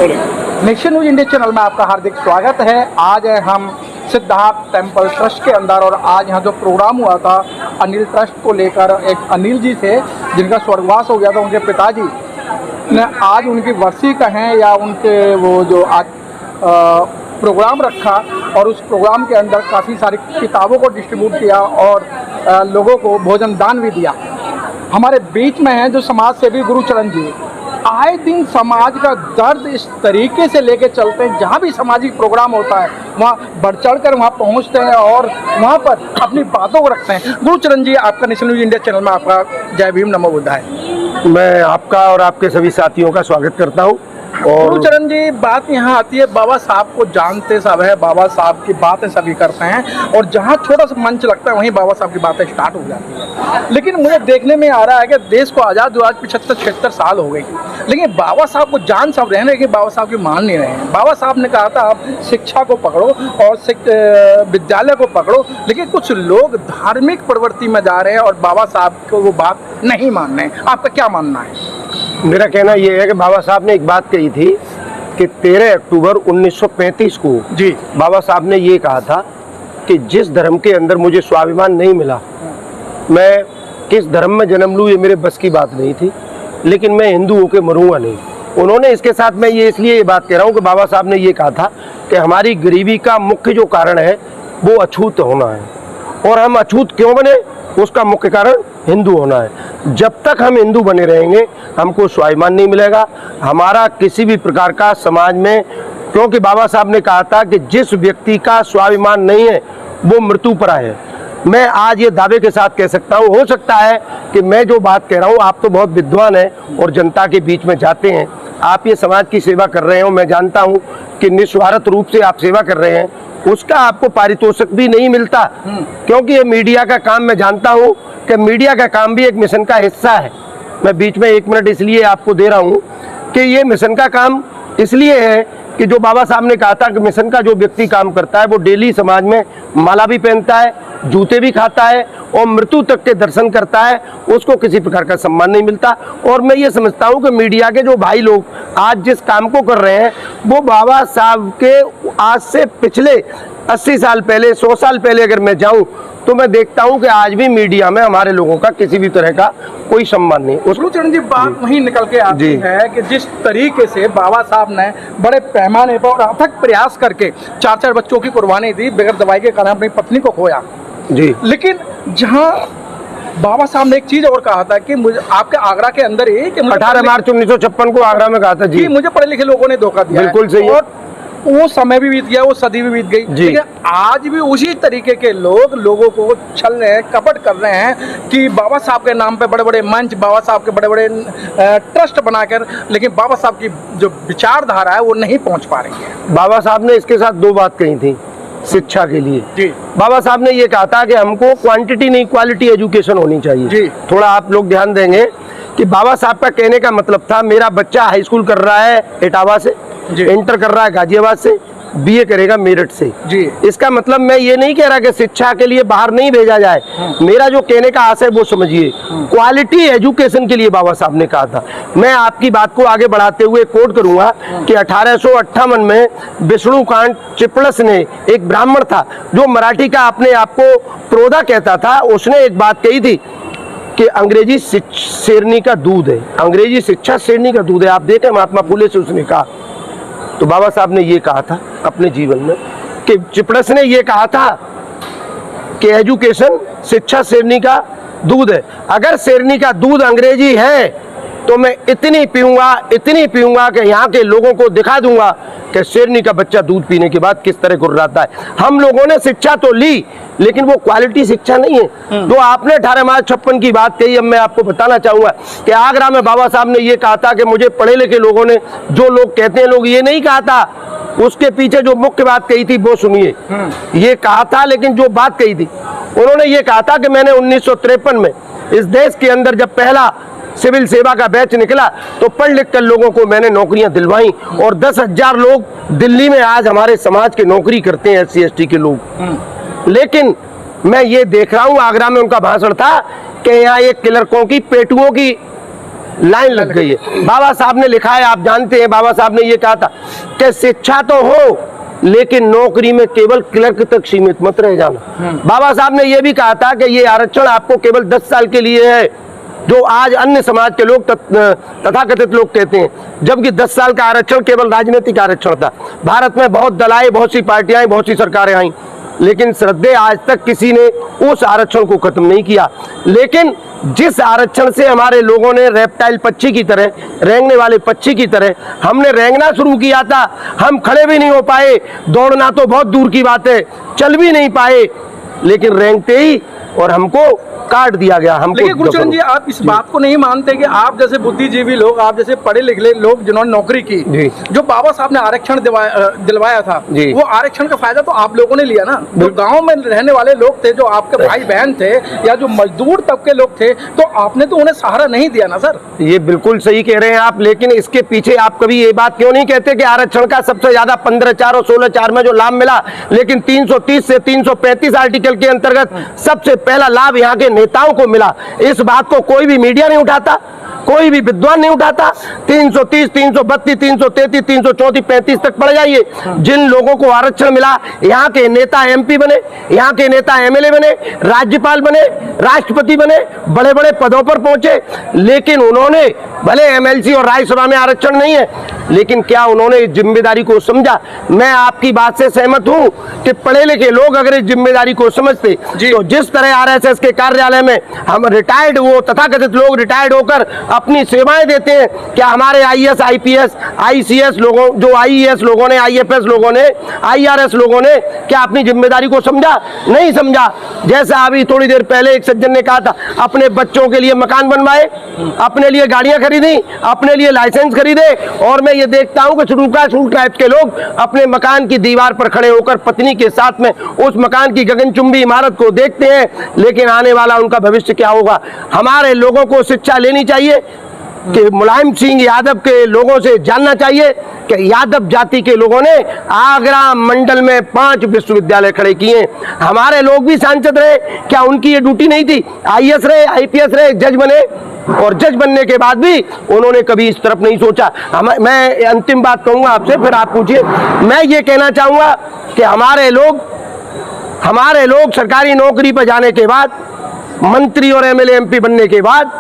Nation news India channel में आपका हार्दिक स्वागत है। आज हम सिद्धार्थ टेम्पल ट्रस्ट के अंदर और आज यहाँ जो प्रोग्राम हुआ था अनिल ट्रस्ट को लेकर, एक अनिल जी थे जिनका स्वर्गवास हो गया था, उनके पिताजी ने आज उनकी वर्सी कहें या उनके वो जो आज प्रोग्राम रखा और उस प्रोग्राम के अंदर काफ़ी सारी किताबों को डिस्ट्रीब्यूट किया और लोगों को भोजन दान भी दिया। हमारे बीच में हैं जो समाज सेवी गुरुचरण जी, आए दिन समाज का दर्द इस तरीके से लेके चलते हैं, जहाँ भी सामाजिक प्रोग्राम होता है वहाँ बढ़ चढ़ कर वहाँ पहुँचते हैं और वहाँ पर अपनी बातों को रखते हैं। गुरुचरण जी, आपका नेशनल न्यूज इंडिया चैनल में आपका जय भीम नमो बुद्धाय। मैं आपका और आपके सभी साथियों का स्वागत करता हूँ। और गुरुचरण जी, बात यहाँ आती है, बाबा साहब को जानते सब है, बाबा साहब की बातें सभी करते हैं और जहाँ छोटा सा मंच लगता है वहीं बाबा साहब की बातें स्टार्ट हो जाती है। लेकिन मुझे देखने में आ रहा है कि देश को आज़ाद हुआ आज 75-76 साल हो गई, लेकिन बाबा साहब को जान सब रहे हैं लेकिन बाबा साहब की मान नहीं रहे हैं। बाबा साहब ने कहा था आप शिक्षा को पकड़ो और विद्यालय को पकड़ो, लेकिन कुछ लोग धार्मिक प्रवृत्ति में जा रहे हैं और बाबा साहब को वो बात नहीं मान रहे हैं। आपका क्या मानना है? मेरा कहना यह है कि बाबा साहब ने एक बात कही थी कि 13 अक्टूबर 1935 को जी बाबा साहब ने ये कहा था कि जिस धर्म के अंदर मुझे स्वाभिमान नहीं मिला, मैं किस धर्म में जन्म लूँ ये मेरे बस की बात नहीं थी, लेकिन मैं हिंदू होकर मरूंगा नहीं। उन्होंने इसके साथ मैं ये इसलिए ये बात कह रहा हूँ कि बाबा साहब ने ये कहा था कि हमारी गरीबी का मुख्य जो कारण है वो अछूत होना है, और हम अछूत क्यों बने उसका मुख्य कारण हिंदू होना है। जब तक हम हिंदू बने रहेंगे हमको स्वाभिमान नहीं मिलेगा, हमारा किसी भी प्रकार का समाज में, क्योंकि बाबा साहब ने कहा था कि जिस व्यक्ति का स्वाभिमान नहीं है वो मृत्यु पर है। मैं आज ये दावे के साथ कह सकता हूँ, हो सकता है कि मैं जो बात कह रहा हूँ, आप तो बहुत विद्वान हैं और जनता के बीच में जाते हैं, आप ये समाज की सेवा कर रहे हो, मैं जानता हूँ कि निस्वार्थ रूप से आप सेवा कर रहे हैं, उसका आपको पारितोषिक भी नहीं मिलता, क्योंकि ये मीडिया का काम, मैं जानता हूँ कि मीडिया का काम भी एक मिशन का हिस्सा है। मैं बीच में 1 मिनट इसलिए आपको दे रहा हूँ कि ये मिशन का काम इसलिए है कि जो बाबा साहब ने कहा था कि मिशन का जो व्यक्ति काम करता है वो डेली समाज में माला भी पहनता है, जूते भी खाता है और मृत्यु तक के दर्शन करता है, उसको किसी प्रकार का सम्मान नहीं मिलता। और मैं ये समझता हूँ कि मीडिया के जो भाई लोग आज जिस काम को कर रहे हैं वो बाबा साहब के आज से पिछले 80 साल पहले, 100 साल पहले अगर मैं जाऊँ तो मैं देखता हूं कि आज भी मीडिया में हमारे लोगों का किसी भी तरह का कोई सम्मान नहीं। गुरुचरण जी, बात वहीं निकल के आती है कि जिस तरीके से बाबा साहब ने बड़े पैमाने पर और अथक प्रयास करके 4-4 बच्चों की कुर्बानी दी, बगैर दवाई के कारण अपनी पत्नी को खोया जी, लेकिन जहां बाबा साहब ने एक चीज और कहा था कि मुझे आपके आगरा के अंदर ही कि 18 मार्च 1956 को आगरा में कहा था जी, मुझे पढ़े लिखे लोगों ने धोखा दिया। बिल्कुल सही है। और वो समय भी बीत गया, वो सदी भी बीत गई, लेकिन आज भी उसी तरीके के लोग लोगों को छल रहे हैं, कपट कर रहे हैं कि बाबा साहब के नाम पे बड़े बड़े मंच, बाबा साहब के बड़े बड़े ट्रस्ट बनाकर, लेकिन बाबा साहब की जो विचारधारा है वो नहीं पहुंच पा रही है। बाबा साहब ने इसके साथ 2 बात कही थी शिक्षा के लिए जी। बाबा साहब ने ये कहा था कि हमको क्वांटिटी नहीं क्वालिटी एजुकेशन होनी चाहिए जी। थोड़ा आप लोग ध्यान देंगे कि बाबा साहब का कहने का मतलब था मेरा बच्चा हाई स्कूल कर रहा है इटावा से, इंटर कर रहा है गाजियाबाद से, बीए करेगा मेरठ से जी। इसका मतलब मैं ये नहीं कह रहा कि शिक्षा के लिए बाहर नहीं भेजा जाए, मेरा जो कहने का आशय वो समझिए, क्वालिटी एजुकेशन के लिए बाबा साहब ने कहा था। मैं आपकी बात को आगे बढ़ाते हुए कोट करूंगा कि 1858 में विष्णुकांत चिपळस ने, एक ब्राह्मण था जो मराठी का अपने आप को प्रोधा कहता था, उसने एक बात कही थी कि अंग्रेजी शेरनी का दूध है, अंग्रेजी शिक्षा शेरनी का दूध है। आप देखें महात्मा फुले से उसने कहा, तो बाबा साहब ने ये कहा था अपने जीवन में कि चिपळस ने ये कहा था कि एजुकेशन, शिक्षा शेरनी का दूध है। अगर शेरनी का दूध अंग्रेजी है तो मैं इतनी पीऊंगा कि यहाँ के लोगों को दिखा दूंगा कि शेरनी का बच्चा दूध पीने के बाद किस तरह गुर्राता है। हम लोगों ने शिक्षा तो ली लेकिन वो क्वालिटी शिक्षा नहीं है। तो आपने 18 मार्च 56 की बात कही, अब मैं आपको बताना चाहूंगा कि आगरा में बाबा साहब ने ये कहा था कि मुझे पढ़े लिखे लोगों ने, जो लोग कहते हैं लोग, ये नहीं कहा था, उसके पीछे जो मुख्य बात कही थी वो सुनिए। ये कहा था, लेकिन जो बात कही थी उन्होंने ये कहा था कि मैंने 1953 में इस देश के अंदर जब पहला सिविल सेवा का बैच निकला तो पढ़ लिख कर लोगों को मैंने नौकरियां दिलवाई और 10,000 लोग दिल्ली में आज हमारे समाज की नौकरी करते हैं, SC ST के लोग। लेकिन मैं ये देख रहा हूं, आगरा में उनका भाषण था कि यहाँ एक क्लर्कों की पेटुओं की लाइन लग गई है। बाबा साहब ने लिखा है, आप जानते हैं, बाबा साहब ने ये कहा था कि शिक्षा तो हो लेकिन नौकरी में केवल क्लर्क तक सीमित मत रह जाना। बाबा साहब ने यह भी कहा था कि ये आरक्षण आपको केवल 10 साल के लिए है, जो आज अन्य समाज के लोग तथाकथित लोग कहते हैं, जबकि 10 साल का आरक्षण केवल राजनीतिक आरक्षण था। भारत में बहुत दल आए, बहुत सी पार्टियां आई, बहुत सी सरकारें आई, लेकिन श्रद्धे आज तक किसी ने उस आरक्षण को खत्म नहीं किया। लेकिन जिस आरक्षण से हमारे लोगों ने रेप्टाइल पक्षी की तरह, रेंगने वाले पक्षी की तरह हमने रेंगना शुरू किया था, हम खड़े भी नहीं हो पाए, दौड़ना तो बहुत दूर की बात है, चल भी नहीं पाए, लेकिन रेंगते ही और हमको काट दिया गया। हमको लेकिन गुरुचरण जी, आप इस बात को नहीं मानते कि आप जैसे बुद्धिजीवी लोग, आप जैसे पढ़े लिखे लोग जिन्होंने नौकरी की, जो बाबा साहब ने आरक्षण दिलवाया था, वो आरक्षण का फायदा तो आप लोगों ने लिया ना। जो गांव में रहने वाले लोग थे, जो आपके भाई बहन थे या जो मजदूर तबके लोग थे, तो आपने तो उन्हें सहारा नहीं दिया ना सर। ये बिल्कुल सही कह रहे हैं आप, लेकिन इसके पीछे आप कभी ये बात क्यों नहीं कहते कि आरक्षण का सबसे ज्यादा 15(4) और 16(4) में जो लाभ मिला, लेकिन 330 से 335 आर्टिकल के अंतर्गत सबसे पहला लाभ यहाँ के नेताओं को मिला। इस बात को कोई भी मीडिया नहीं उठाता, कोई भी विद्वान नहीं उठाता। 330, 332, 333, 334, 35 तक पड़ जाइए। जिन लोगों को आरक्षण मिला, यहाँ के नेता MP बने, यहाँ के नेता MLA बने, राज्यपाल बने, राष्ट्रपति बने, बड़े बड़े पदों पर पहुंचे, लेकिन उन्होंने, भले MLC और राज्यसभा में आरक्षण नहीं है, लेकिन क्या उन्होंने इस जिम्मेदारी को समझा? मैं आपकी बात से सहमत हूं कि पढ़े लिखे लोग अगर इस जिम्मेदारी को समझते तो जिस तरह RSS के कार्यालय में हम रिटायर्ड, वो तथाकथित लोग रिटायर्ड होकर अपनी सेवाएं देते हैं, क्या हमारे IAS, IPS, ICS लोगों, जो IAS लोगों ने, IFS लोगों ने, IRS लोगों ने क्या अपनी जिम्मेदारी को समझा? नहीं समझा। जैसा अभी थोड़ी देर पहले एक सज्जन ने कहा था, अपने बच्चों के लिए मकान बनवाए, अपने लिए गाड़ियां खरीदी, अपने लिए लाइसेंस खरीदे, और मैं ये देखता हूं कि शुरू टाइप के लोग अपने मकान की दीवार पर खड़े होकर पत्नी के साथ में उस मकान की गगनचुंबी इमारत को देखते हैं, लेकिन आने वाला उनका भविष्य क्या होगा? हमारे लोगों को शिक्षा लेनी चाहिए कि मुलायम सिंह यादव के लोगों से जानना चाहिए कि यादव जाति के लोगों ने आगरा मंडल में 5 विश्वविद्यालय खड़े किए। हमारे लोग भी सांसद रहे, क्या उनकी ये ड्यूटी नहीं थी? IAS रहे, IPS रहे, जज बने, और जज बनने के बाद भी उन्होंने कभी इस तरफ नहीं सोचा। मैं अंतिम बात कहूंगा आपसे, फिर आप पूछिए। मैं ये कहना चाहूंगा कि हमारे लोग सरकारी नौकरी पर जाने के बाद, मंत्री और MLA MP बनने के बाद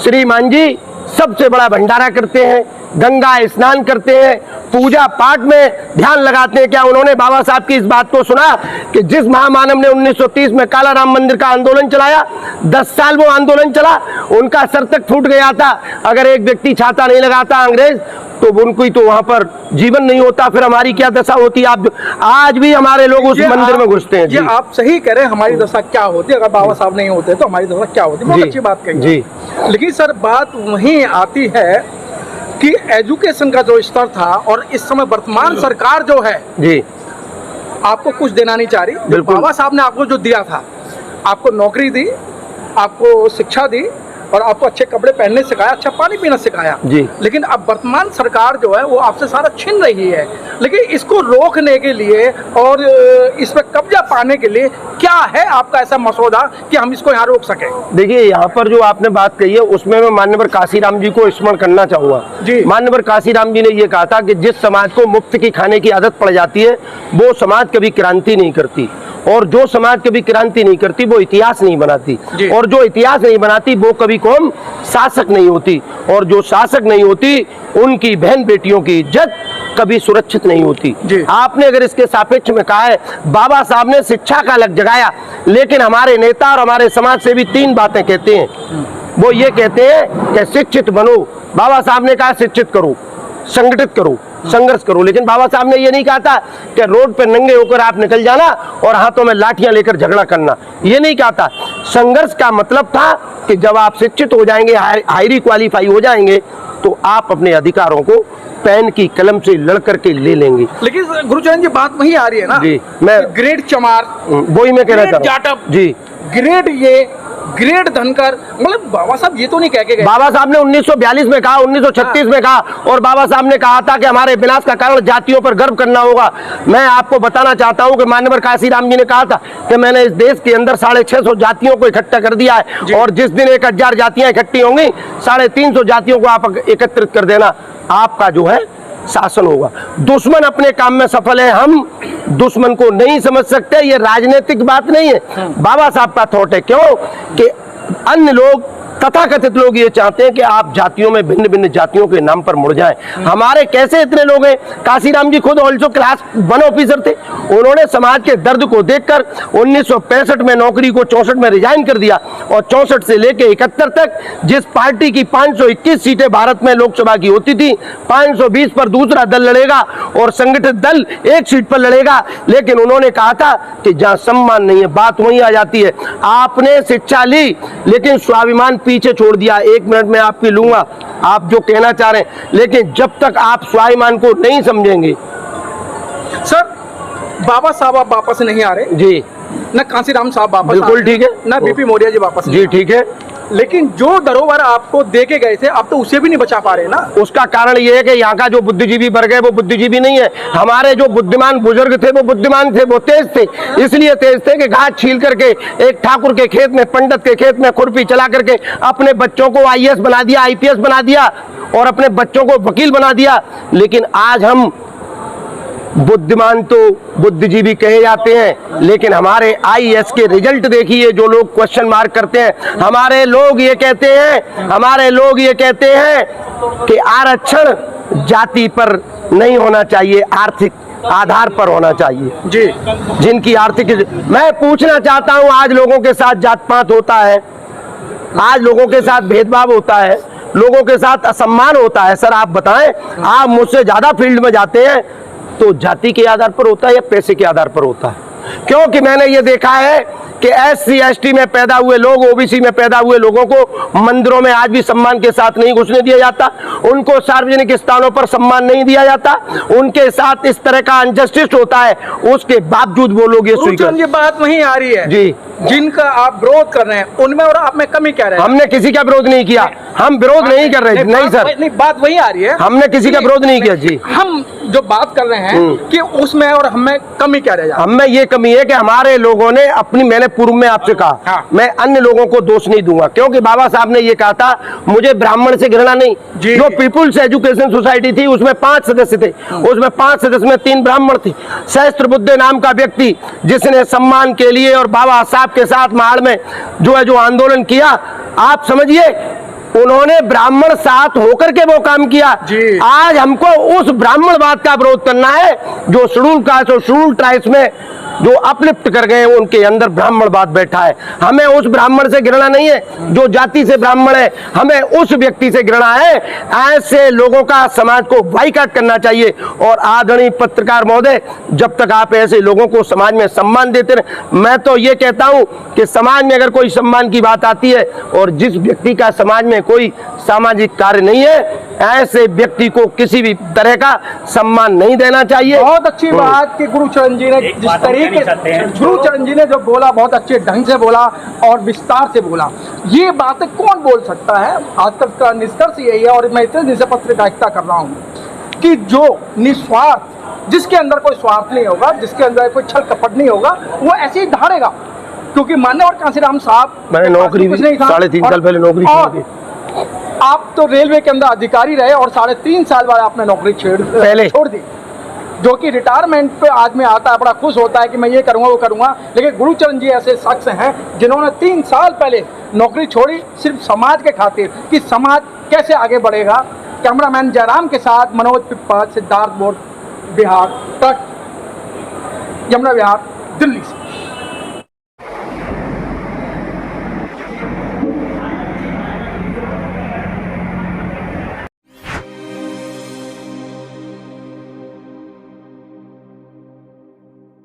श्रीमान जी सबसे बड़ा भंडारा करते हैं, गंगा स्नान करते हैं, पूजा पाठ में ध्यान लगाते हैं। क्या उन्होंने बाबा साहब की इस बात को सुना कि जिस महामानव ने 1930 में काला राम मंदिर का आंदोलन चलाया, 10 साल वो आंदोलन चला, उनका सर तक फूट गया था। अगर एक व्यक्ति छाता नहीं लगाता अंग्रेज, तो उनको तो वहां पर जीवन नहीं होता, फिर हमारी क्या दशा होती? आप आज भी हमारे लोग उस मंदिर में घुसते हैं। जी, आप सही कह रहे हैं, हमारी दशा क्या होती अगर बाबा साहब नहीं होते तो हमारी दशा क्या होती? बहुत अच्छी बात कही जी। लेकिन सर, बात वहीं आती है कि एजुकेशन का जो स्तर था, और इस समय वर्तमान सरकार जो है जी, आपको कुछ देना नहीं चाह रही। बाबा साहब ने आपको जो दिया था, आपको नौकरी दी, आपको शिक्षा दी, और आपको अच्छे कपड़े पहनने सिखाया, अच्छा पानी पीना सिखाया जी। लेकिन अब वर्तमान सरकार जो है वो आपसे सारा छीन रही है। लेकिन इसको रोकने के लिए और इस पर कब्जा पाने के लिए क्या है आपका ऐसा मसौदा कि हम इसको यहाँ रोक सके? देखिए, यहाँ पर जो आपने बात कही है उसमें मैं माननीय काशीराम जी को स्मरण करना चाहूंगा जी। माननीय काशीराम जी ने ये कहा था कि जिस समाज को मुफ्त की खाने की आदत पड़ जाती है, वो समाज कभी क्रांति नहीं करती, और जो समाज कभी क्रांति नहीं करती वो इतिहास नहीं बनाती, और जो इतिहास नहीं बनाती वो कभी कौम शासक नहीं होती, और जो शासक नहीं होती उनकी बहन बेटियों की इज्जत कभी सुरक्षित नहीं होती। आपने अगर इसके सापेक्ष में कहा है, बाबा साहब ने शिक्षा का लग जगाया, लेकिन हमारे नेता और हमारे समाज से भी 3 बातें कहते हैं। वो ये कहते हैं कि शिक्षित बनो। बाबा साहब ने कहा शिक्षित करो, संगठित करो, संघर्ष करो, लेकिन बाबा साहब ने ये नहीं कहा था कि रोड पे नंगे होकर आप निकल जाना और हाथों में लाठियां लेकर झगड़ा करना, ये नहीं कहा था। संघर्ष का मतलब था कि जब आप शिक्षित हो जाएंगे, हाईली क्वालिफाई हो जाएंगे, तो आप अपने अधिकारों को पेन की कलम से लड़ करके ले लेंगे। लेकिन गुरुचरण जी, बात वही आ रही है ना जी। मैं ग्रेट चमार, वही मैं कहना चाहता हूं जी। ग्रेट ये ग्रेट धनकर, मतलब बाबा साहब ये तो नहीं कह के गए। बाबा साहब ने 1942 में कहा, 1936 में कहा, और बाबा साहब ने कहा था कि हमारे विनाश का कारण जातियों पर गर्व करना होगा। मैं आपको बताना चाहता हूं कि माननीय काशीराम जी ने कहा था कि मैंने इस देश के अंदर 650 जातियों को इकट्ठा कर दिया है, और जिस दिन 1000 जातियां इकट्ठी होंगी 350 जातियों को आप एकत्रित कर देना, आपका जो है शासन होगा। दुश्मन अपने काम में सफल है, हम दुश्मन को नहीं समझ सकते। ये राजनीतिक बात नहीं है, बाबा साहब का थॉट है। क्यों कि अन्य लोग, तथाकथित लोग ये चाहते हैं कि आप जातियों में भिन्न भिन्न जातियों के नाम पर मुड़ जाएं। हमारे कैसे इतने लोग हैं? काशीराम जी खुद ऑल्सो क्लास 1 ऑफिसर थे। उन्होंने समाज के दर्द को देखकर 1965 में नौकरी को 64 में रिजाइन कर दिया, और 64 से लेकर 71 तक जिस पार्टी की 521 सीटें भारत में लोकसभा की होती थी, 520 पर दूसरा दल लड़ेगा और संगठित दल 1 सीट पर लड़ेगा। लेकिन उन्होंने कहा था कि जहां सम्मान नहीं है, बात वहीं आ जाती है। आपने शिक्षा ली लेकिन स्वाभिमान पीछे छोड़ दिया। 1 मिनट में आपकी लूंगा, आप जो कहना चाह रहे हैं, लेकिन जब तक आप स्वाभिमान को नहीं समझेंगे। सर, बाबा साहब आप वापस नहीं आ रहे जी, ना कांसीराम साहब वापस, बिल्कुल ठीक है, ना बीपी मौर्य जी वापस जी ठीक है, लेकिन जो धरोहर आपको दे के गए थे आप तो उसे भी नहीं बचा पा रहे ना। उसका कारण ये है कि यहाँ का जो बुद्धिजीवी वर्ग है वो बुद्धिजीवी नहीं है। हमारे जो बुद्धिमान बुजुर्ग थे वो बुद्धिमान थे, वो तेज थे। इसलिए तेज थे कि घास छील करके एक ठाकुर के खेत में, पंडित के खेत में खुरपी चला करके अपने बच्चों को IAS बना दिया, IPS बना दिया, और अपने बच्चों को वकील बना दिया। लेकिन आज हम बुद्धिमान तो बुद्धिजीवी कहे जाते हैं, लेकिन हमारे IAS के रिजल्ट देखिए, जो लोग क्वेश्चन मार्क करते हैं। हमारे लोग ये कहते हैं कि आरक्षण जाति पर नहीं होना चाहिए, आर्थिक आधार पर होना चाहिए। जी, जिनकी आर्थिक, मैं पूछना चाहता हूं, आज लोगों के साथ जात पात होता है, आज लोगों के साथ भेदभाव होता है, लोगों के साथ असम्मान होता है। सर आप बताएं, आप मुझसे ज्यादा फील्ड में जाते हैं, तो जाति के आधार पर होता है या पैसे के आधार पर होता है? क्योंकि मैंने ये देखा है कि SC ST में पैदा हुए लोग, OBC में पैदा हुए लोगों को मंदिरों में आज भी सम्मान के साथ नहीं घुसने दिया जाता, उनको सार्वजनिक स्थानों पर सम्मान नहीं दिया जाता, उनके साथ इस तरह का अनजस्टिस होता है, उसके बावजूद वो लोग ये स्वीकार। ये बात वहीं आ रही है जी, जिनका आप विरोध कर रहे हैं उनमें और आप में कमी क्या रहे हैं? हमने किसी का विरोध नहीं किया, हम विरोध नहीं कर रहे। नहीं सर, नहीं, बात वही आ रही है, हमने किसी का विरोध नहीं किया जी। हम जो बात कर रहे हैं कि उसमें और हमें कमी क्या रह जाती है? हमें ये कमी है कि हमारे लोगों ने अपनी, मैंने पूर्व में आपसे कहा, हाँ। मैं अन्य लोगों को दोष नहीं दूंगा, क्योंकि बाबा साहब ने ये कहा था मुझे ब्राह्मण से घृणा नहीं। जो पीपुल्स एजुकेशन सोसाइटी थी उसमें 5 सदस्य थे, उसमें 5 सदस्य में 3 ब्राह्मण थे। सहस्त्र बुद्धे नाम का व्यक्ति जिसने सम्मान के लिए और बाबा साहब के साथ महाड़ में जो आंदोलन किया, आप समझिए उन्होंने ब्राह्मण साथ होकर के वो काम किया। आज हमको उस ब्राह्मणवाद का विरोध करना है जो शेड्यूल कास्ट और शेड्यूल ट्राइब्स में जो अपलिफ्ट कर गए, उनके अंदर ब्राह्मणवाद बैठा है। हमें उस ब्राह्मण से घृणा नहीं है जो जाति से ब्राह्मण है, हमें उस व्यक्ति से घृणा है। ऐसे लोगों का समाज को बाइकाट करना चाहिए। और आदरणीय पत्रकार महोदय, जब तक आप ऐसे लोगों को समाज में सम्मान देते रहे, मैं तो ये कहता हूं कि समाज में अगर कोई सम्मान की बात आती है और जिस व्यक्ति का समाज में कोई सामाजिक कार्य नहीं है, ऐसे व्यक्ति को किसी भी तरह का सम्मान नहीं देना चाहिए। बहुत अच्छी बात कि गुरुचरण जी ने जिस तरीके, गुरुचरण जी ने जो बोला बहुत अच्छे ढंग से बोला और विस्तार से बोला। ये बातें कौन बोल सकता है? आजकल का निष्कर्ष यही है, और मैं इतने दिन से पत्रकारिता कर रहा हूँ कि जो निस्वार्थ, जिसके अंदर कोई स्वार्थ नहीं होगा, जिसके अंदर कोई छल कपट नहीं होगा, वो ऐसे ही धारेगा। क्योंकि मान्यवर कांसीराम साहब, मैंने नौकरी 3.5 साल पहले नौकरी छोड़ दी। आप तो रेलवे के अंदर अधिकारी रहे और 3.5 साल बाद आपने नौकरी छोड़ दी, जो कि रिटायरमेंट पे आदमी आता है, बड़ा खुश होता है कि मैं ये करूँगा वो करूँगा। लेकिन गुरुचरण जी ऐसे शख्स हैं जिन्होंने 3 साल पहले नौकरी छोड़ी सिर्फ समाज के खातिर, कि समाज कैसे आगे बढ़ेगा। कैमरामैन जयराम के साथ मनोज पिप्पा, सिद्धार्थ बोर्ड, बिहार तक, यमुना विहार, दिल्ली से।